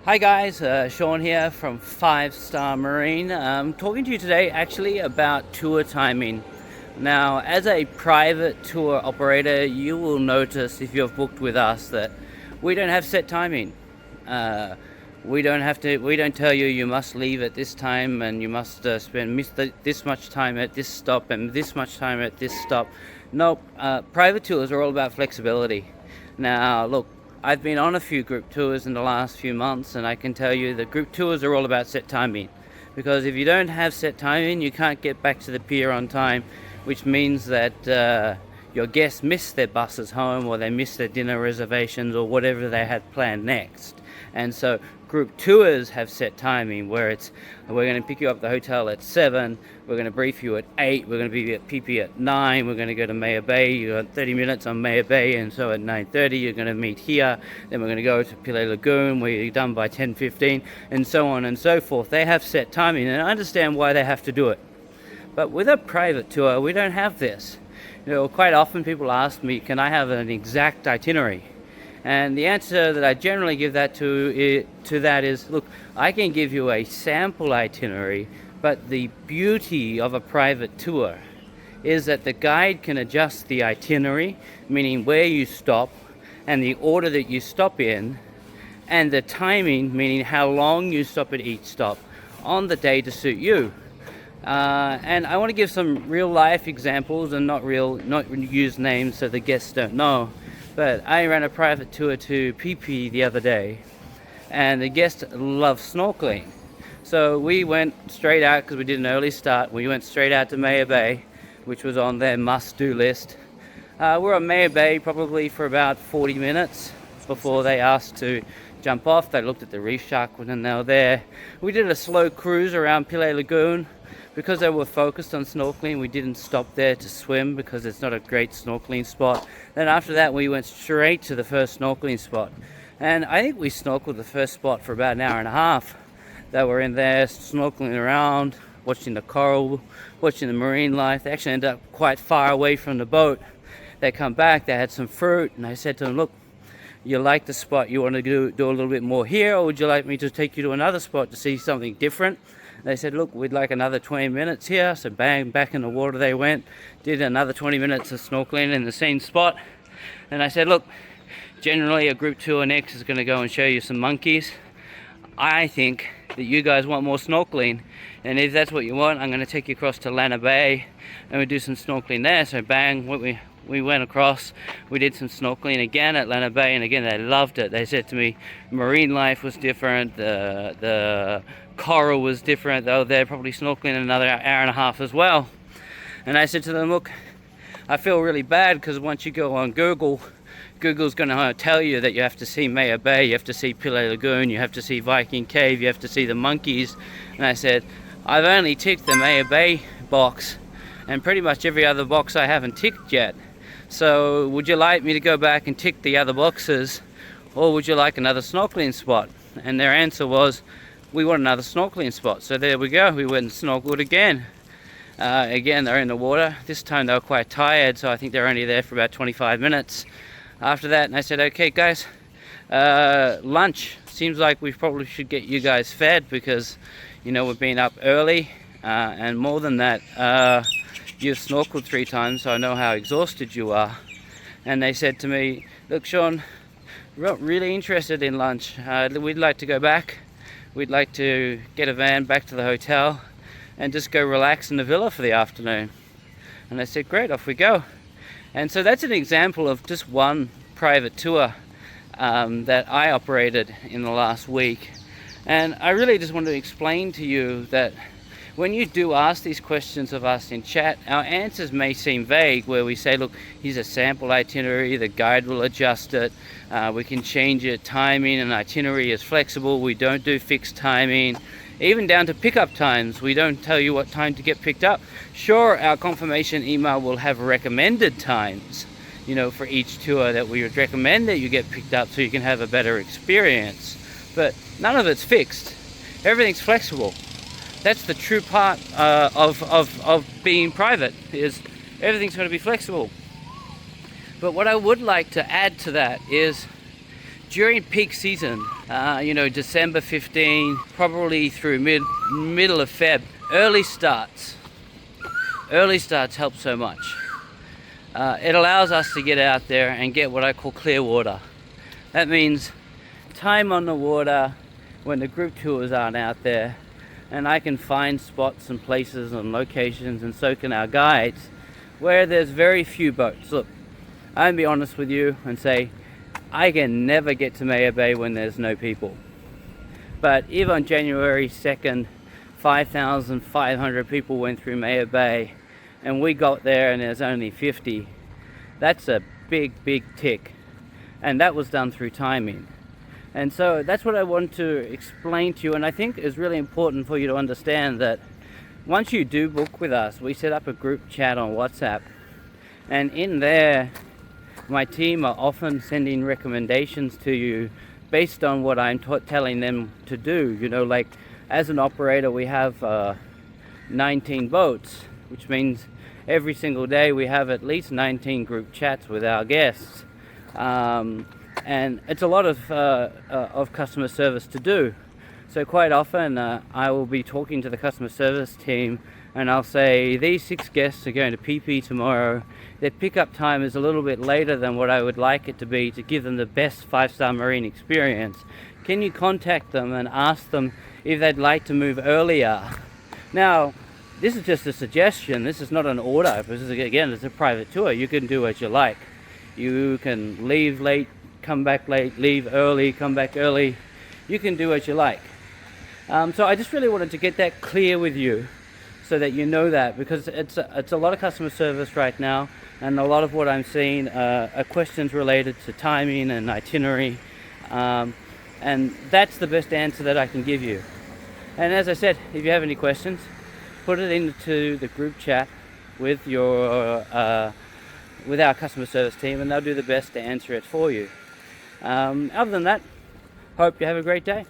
Hi guys, Shaun here from 5 Star Marine. I'm talking to you today actually about tour timing. Now, as a private tour operator, you will notice if you've booked with us that we don't have set timing. We don't tell you you must leave at this time and you must spend this much time at this stop and this much time at this stop. Nope, private tours are all about flexibility. Now, look, I've been on a few group tours in the last few months, and I can tell you that group tours are all about set timing. Because if you don't have set timing, you can't get back to the pier on time, which means that your guests miss their buses home, or they miss their dinner reservations, or whatever they had planned next. And so group tours have set timing where we're going to pick you up at the hotel at 7, we're going to brief you at 8, we're going to be at Phi Phi at 9, we're going to go to Nga Bay, you got 30 minutes on Nga Bay, and so at 9:30 you're going to meet here, then we're going to go to Philae Lagoon where you're done by 10:15, and so on and so forth. They have set timing, and I understand why they have to do it. But with a private tour, we don't have this. Quite often people ask me, can I have an exact itinerary? And the answer that I generally give to that is, look, I can give you a sample itinerary, but the beauty of a private tour is that the guide can adjust the itinerary, meaning where you stop and the order that you stop in, and the timing, meaning how long you stop at each stop, on the day to suit you. And I want to give some real life examples and not use names so the guests don't know. But I ran a private tour to Phi Phi the other day, and the guests love snorkeling. So we went straight out, because we did an early start. We went straight out to Nga Bay, which was on their must-do list. We're on Nga Bay probably for about 40 minutes before they asked to jump off. They looked at the reef shark when they were there. We did a slow cruise around Philae Lagoon. Because they were focused on snorkeling, we didn't stop there to swim because it's not a great snorkeling spot. Then after that, we went straight to the first snorkeling spot. And I think we snorkeled the first spot for about an hour and a half. They were in there snorkeling around, watching the coral, watching the marine life. They actually ended up quite far away from the boat. They come back, they had some fruit, and I said to them, look, you like the spot, you want to do a little bit more here, or would you like me to take you to another spot to see something different? They said, look, we'd like another 20 minutes here. So bang, back in the water they went, did another 20 minutes of snorkeling in the same spot. And I said, look, generally a group tour next is going to go and show you some monkeys. I think that you guys want more snorkeling, and if that's what you want, I'm going to take you across to Nga Bay and we do some snorkeling there. So bang, we went across, we did some snorkeling again at Nga Bay, and again they loved it. They said to me marine life was different, the coral was different, though they're probably snorkeling another hour and a half as well. And I said to them, look, I feel really bad because once you go on Google's going to tell you that you have to see Nga Bay, you have to see Philae Lagoon, you have to see Viking Cave, you have to see the monkeys. And I said, I've only ticked the Nga Bay box, and pretty much every other box I haven't ticked yet. So would you like me to go back and tick the other boxes, or would you like another snorkeling spot? And their answer was, we want another snorkeling spot. So there we go, we went and snorkeled again. Again, they're in the water. This time they were quite tired, so I think they're only there for about 25 minutes. After that, and I said, okay guys, lunch. Seems like we probably should get you guys fed, because we've been up early, and more than that, you've snorkeled 3 times, so I know how exhausted you are. And they said to me, look Shaun, we're not really interested in lunch. We'd like to go back. We'd like to get a van back to the hotel and just go relax in the villa for the afternoon. And I said, great, off we go. And so that's an example of just one private tour that I operated in the last week. And I really just want to explain to you that when you do ask these questions of us in chat, our answers may seem vague, where we say, look, here's a sample itinerary, the guide will adjust it, we can change it, timing and itinerary is flexible, we don't do fixed timing, even down to pickup times, we don't tell you what time to get picked up. Sure, our confirmation email will have recommended times, for each tour that we would recommend that you get picked up so you can have a better experience, but none of it's fixed, everything's flexible. That's the true part of being private, is everything's going to be flexible. But what I would like to add to that is, during peak season, December 15, probably through middle of Feb, early starts help so much. It allows us to get out there and get what I call clear water. That means time on the water when the group tours aren't out there, and I can find spots and places and locations, and so can our guides, where there's very few boats. Look, I'll be honest with you and say I can never get to Phang Nga Bay when there's no people. But even on January 2nd, 5,500 people went through Phang Nga Bay, and we got there and there's only 50. That's a big tick, and that was done through timing. And so that's what I want to explain to you, and I think is really important for you to understand that once you do book with us, we set up a group chat on WhatsApp, and in there my team are often sending recommendations to you based on what I'm telling them to do. Like as an operator, we have 19 boats, which means every single day we have at least 19 group chats with our guests, and it's a lot of customer service to do. So quite often I will be talking to the customer service team, and I'll say, these 6 guests are going to Phi Phi tomorrow. Their pickup time is a little bit later than what I would like it to be to give them the best 5-star marine experience. Can you contact them and ask them if they'd like to move earlier? Now, this is just a suggestion. This is not an order. This is, again, it's a private tour. You can do as you like. You can leave late, come back late, leave early, come back early. You can do as you like. So I just really wanted to get that clear with you, so that you know that, because it's a lot of customer service right now, and a lot of what I'm seeing are questions related to timing and itinerary, and that's the best answer that I can give you. And as I said, if you have any questions, put it into the group chat with with our customer service team, and they'll do the best to answer it for you. Other than that, hope you have a great day.